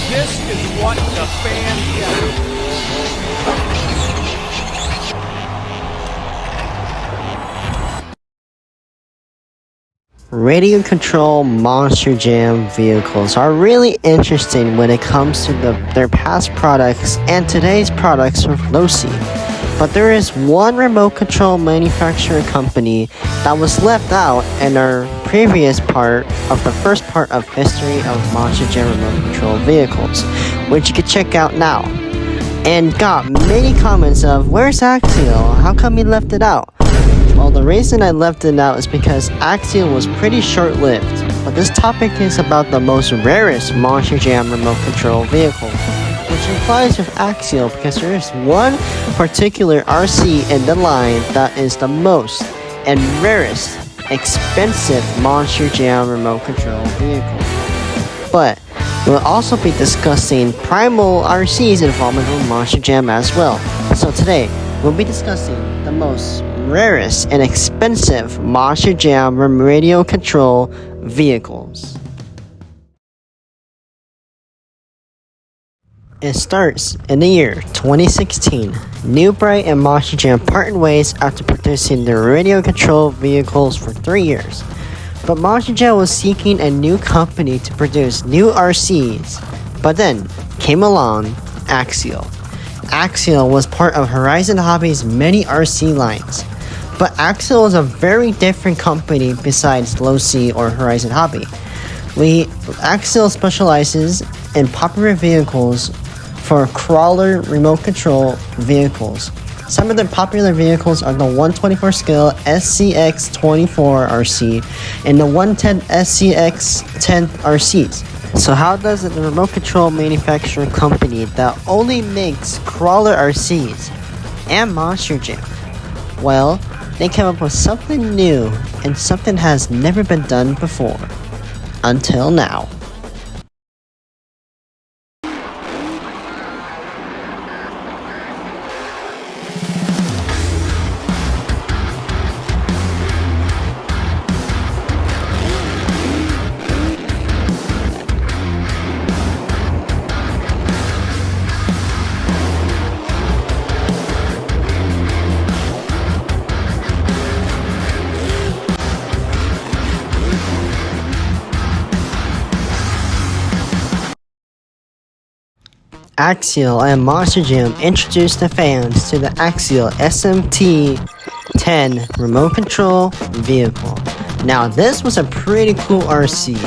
This is what the fans get. Radio control Monster Jam vehicles are really interesting when it comes to their past products and today's products with Losi. But there is one remote control manufacturer company that was left out in our previous part of the first part of history of Monster Jam remote control vehicles, which you can check out now. And got many comments of, where's Axial? How come he left it out? Well, the reason I left it out is because Axial was pretty short-lived, but this topic is about the most rarest Monster Jam remote control vehicle, which implies with Axial because there is one particular RC in the line that is the most and rarest expensive Monster Jam remote control vehicle. But we'll also be discussing Primal RC's involvement with Monster Jam as well. So today, we'll be discussing the most rarest and expensive Monster Jam radio control vehicles. It starts in the year 2016. New Bright and Monster Jam parted ways after producing their radio control vehicles for 3 years. But Monster Jam was seeking a new company to produce new RCs. But then came along Axial. Axial was part of Horizon Hobby's many RC lines. But Axial is a very different company besides Losi or Horizon Hobby. Axial specializes in popular vehicles for crawler remote control vehicles. Some of the popular vehicles are the 124 scale SCX24 RC and the 110 SCX10 RCs. So how does the remote control manufacturer company that only makes crawler RCs and Monster Jam? Well, they came up with something new and something has never been done before. Until now. Axial and Monster Jam introduced the fans to the Axial SMT-10 remote control vehicle. Now this was a pretty cool RC,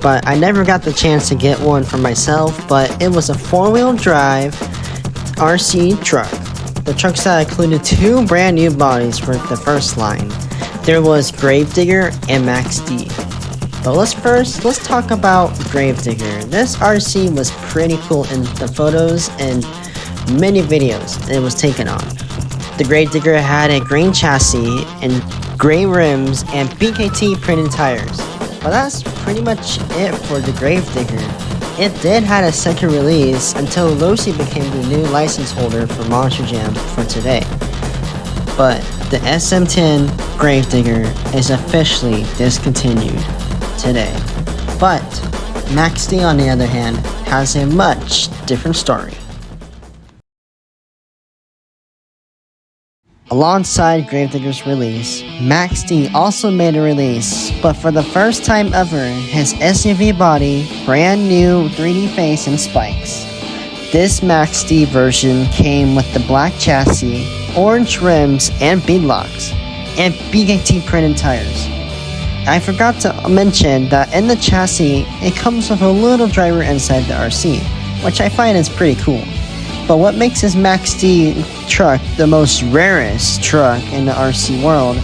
but I never got the chance to get one for myself, but it was a 4-wheel drive RC truck. The truck set included 2 brand new bodies for the first line. There was Gravedigger and Max D. But let's talk about Gravedigger. This RC was pretty cool in the photos and many videos it was taken on. The Gravedigger had a green chassis and gray rims and BKT printed tires. But that's pretty much it for the Gravedigger. It did have a second release until Losi became the new license holder for Monster Jam for today. But the SM10 Gravedigger is officially discontinued today. But Max D, on the other hand, has a much different story. Alongside Gravedigger's release, Max D also made a release, but for the first time ever, his SUV body, brand new 3D face and spikes. This Max D version came with the black chassis, orange rims and beadlocks, and BKT printed tires. I forgot to mention that in the chassis, it comes with a little driver inside the RC, which I find is pretty cool. But what makes this Max D truck the most rarest truck in the RC world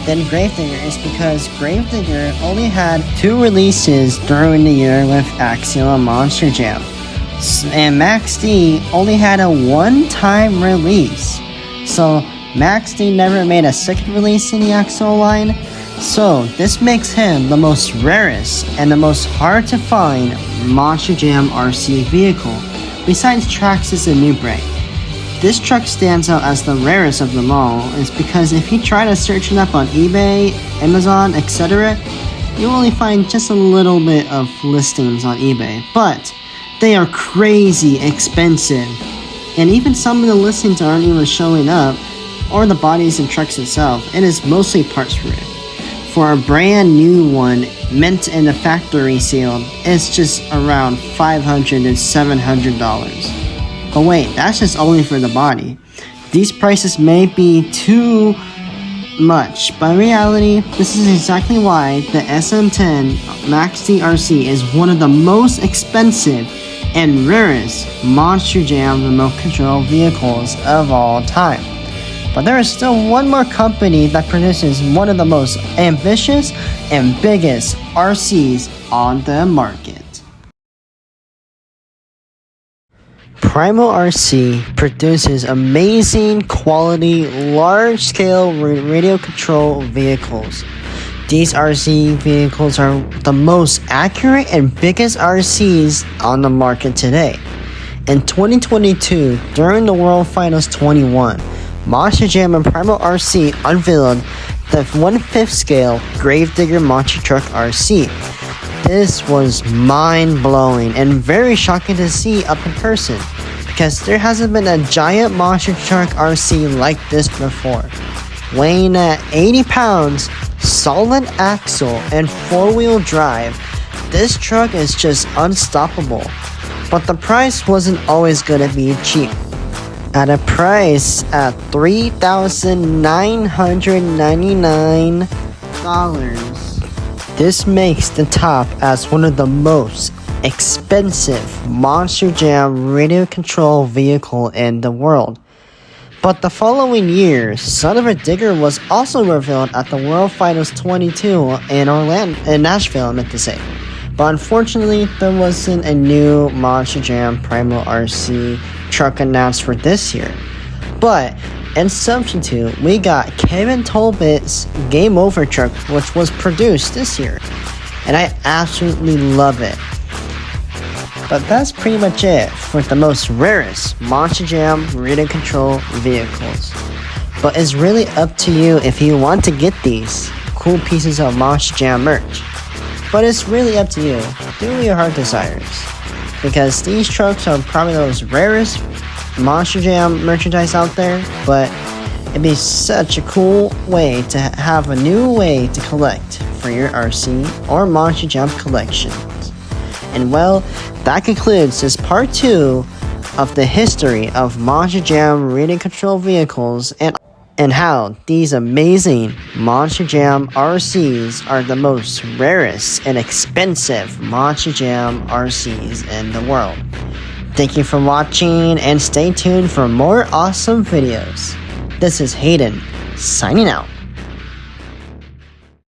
than Gravedigger is because Gravedigger only had 2 releases during the year with Axial and Monster Jam. And Max D only had a one-time release. So Max D never made a second release in the Axial line. So this makes him the most rarest and the most hard to find Monster Jam RC vehicle, besides Traxxas and New Bright. This truck stands out as the rarest of them all is because if you try to search it up on eBay, Amazon, etc., you only find just a little bit of listings on eBay, but they are crazy expensive. And even some of the listings aren't even showing up, or the bodies and trucks itself. It is mostly parts for it. For a brand new one, mint in the factory sealed, it's just around $500 and $700. But wait, that's just only for the body. These prices may be too much, but in reality, this is exactly why the SM10 Max DRC is one of the most expensive and rarest Monster Jam remote control vehicles of all time. But there is still one more company that produces one of the most ambitious and biggest RCs on the market. Primal RC produces amazing quality, large-scale radio control vehicles. These RC vehicles are the most accurate and biggest RCs on the market today. In 2022, during the World Finals 21, Monster Jam and Primal RC unveiled the 1/5 scale Gravedigger Monster Truck RC. This was mind-blowing and very shocking to see up in person, because there hasn't been a giant monster truck RC like this before. Weighing at 80 pounds, solid axle, and 4-wheel drive, this truck is just unstoppable. But the price wasn't always gonna be cheap. At a price at $3,999, this makes the top as one of the most expensive Monster Jam radio control vehicle in the world. But the following year, Son of a Digger was also revealed at the World Finals 22 in Nashville, I meant to say. But unfortunately, there wasn't a new Monster Jam Primal RC truck announced for this year. But in substitute, we got Kevin Tolbit's Game Over truck, which was produced this year. And I absolutely love it. But that's pretty much it for the most rarest Monster Jam radio control vehicles. But it's really up to you if you want to get these cool pieces of Monster Jam merch. But it's really up to you. Do your heart desires. Because these trucks are probably the most rarest Monster Jam merchandise out there. But it'd be such a cool way to have a new way to collect for your RC or Monster Jam collections. And well, that concludes this part 2 of the history of Monster Jam radio control vehicles and how these amazing Monster Jam RCs are the most rarest and expensive Monster Jam RCs in the world. Thank you for watching and stay tuned for more awesome videos. This is Hayden, signing out.